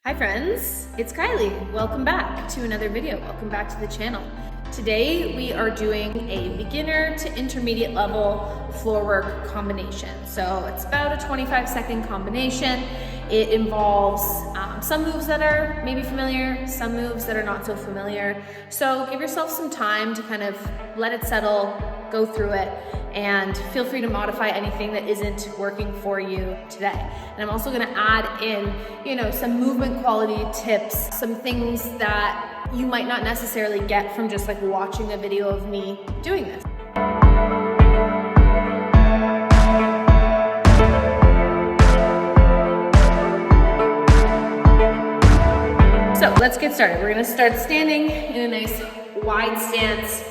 Hi friends, it's Kylie. Welcome back to another video. Welcome back to the channel. Today we are doing a beginner to intermediate level floor work combination. So it's about a 25-second combination. It involves some moves that are maybe familiar, some moves that are not so familiar. So give yourself some time to kind of let it settle, go through it, and feel free to modify anything that isn't working for you today. And I'm also gonna add in, some movement quality tips, some things that you might not necessarily get from just like watching a video of me doing this. So let's get started. We're gonna start standing in a nice wide stance.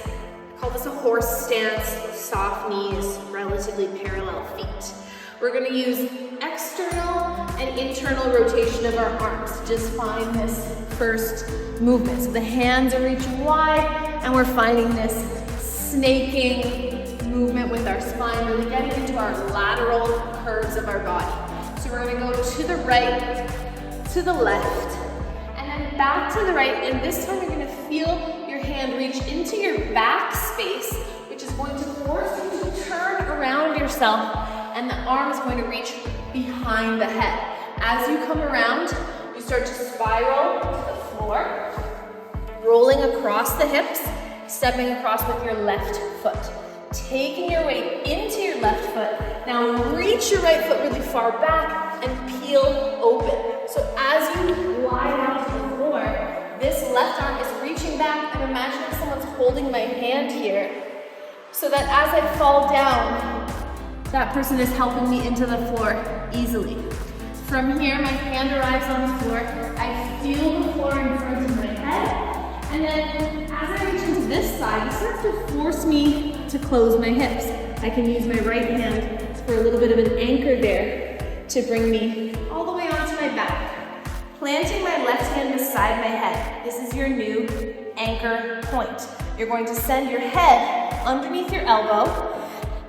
I call this a horse stance, soft knees, relatively parallel feet. We're gonna use external and internal rotation of our arms to just find this first movement. So the hands are reaching wide and we're finding this snaking movement with our spine, really getting into our lateral curves of our body. So we're gonna go to the right, to the left, and then back to the right, and this time you're gonna feel your hand reach into your back space, which is going to force you to turn around yourself, and the arm is going to reach behind the head. As you come around, you start to spiral to the floor, rolling across the hips, stepping across with your left foot. Taking your weight into your left foot. Now reach your right foot really far back and peel open. So as you lie down to the floor, this left arm is reaching back, and imagine if someone's holding my hand here, so that as I fall down, that person is helping me into the floor easily. From here, my hand arrives on the floor. I feel the floor in front of my head. And then as I reach into this side, it starts to force me to close my hips. I can use my right hand for a little bit of an anchor there to bring me all the way onto my back. Planting my left hand beside my head. This is your new anchor point. You're going to send your head underneath your elbow.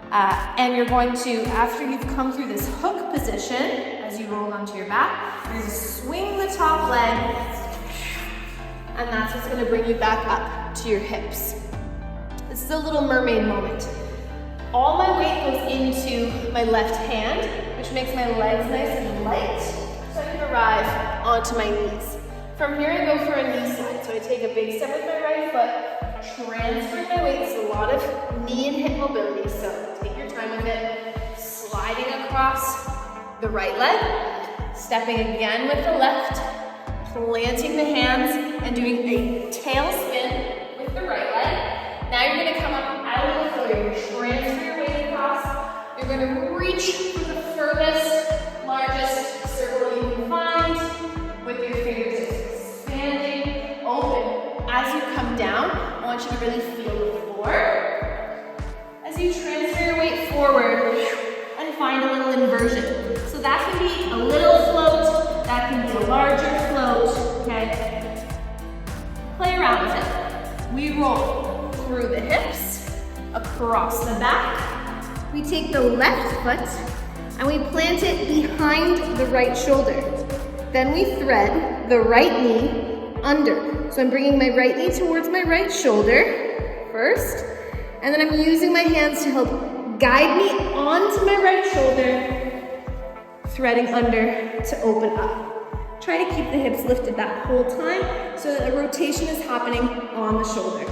And you're going to, after you've come through this hook position, as you roll onto your back, you're going to swing the top leg, and that's what's going to bring you back up to your hips. This is a little mermaid moment. All my weight goes into my left hand, which makes my legs nice and light, so I can arrive onto my knees. From here, I go for a knee slide. So I take a big step with my right foot, transferring my weight. It's a lot of knee and hip mobility, so take your time with it. Sliding across the right leg, stepping again with the left, planting the hands and doing a tail spin with the right leg. Now you're gonna come up out of the floor. You're gonna transfer your weight across. You're gonna reach for the furthest, largest circle you can find with your fingertips. Expanding, open. As you come down, I want you to really feel the floor. As you transfer your weight forward and find a little inversion. So that can be a little float, that can be a larger float, okay? Play around with it. We roll through the hips, across the back. We take the left foot and we plant it behind the right shoulder. Then we thread the right knee under. So I'm bringing my right knee towards my right shoulder first, and then I'm using my hands to help guide me onto my right shoulder, threading under to open up. Try to keep the hips lifted that whole time so that a rotation is happening on the shoulder.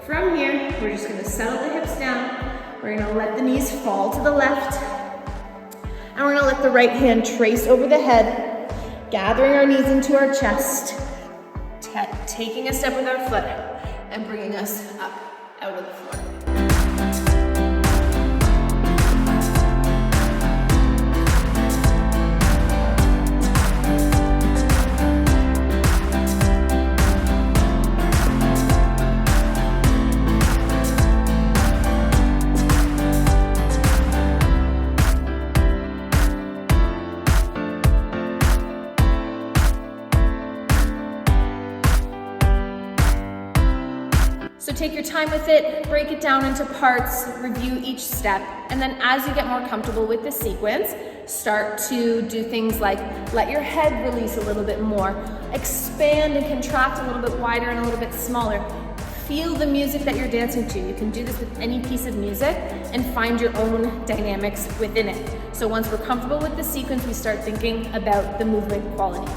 From here, we're just gonna settle the hips down. We're gonna let the knees fall to the left, and we're gonna let the right hand trace over the head, gathering our knees into our chest, taking a step with our foot, and bringing us up out of the floor. So take your time with it, break it down into parts, review each step, and then as you get more comfortable with the sequence, Start to do things like let your head release a little bit more, expand and contract a little bit wider and a little bit smaller. Feel the music that you're dancing to. You can do this with any piece of music and find your own dynamics within it. So once we're comfortable with the sequence, we start thinking about the movement quality.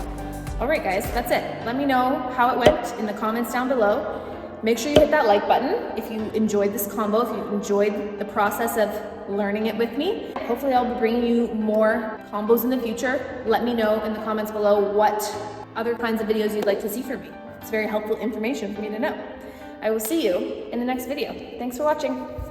All right, guys, that's it. Let me know how it went in the comments down below. Make sure you hit that like button if you enjoyed this combo, if you enjoyed the process of learning it with me. Hopefully I'll be bringing you more combos in the future. Let me know in the comments below what other kinds of videos you'd like to see from me. It's very helpful information for me to know. I will see you in the next video. Thanks for watching.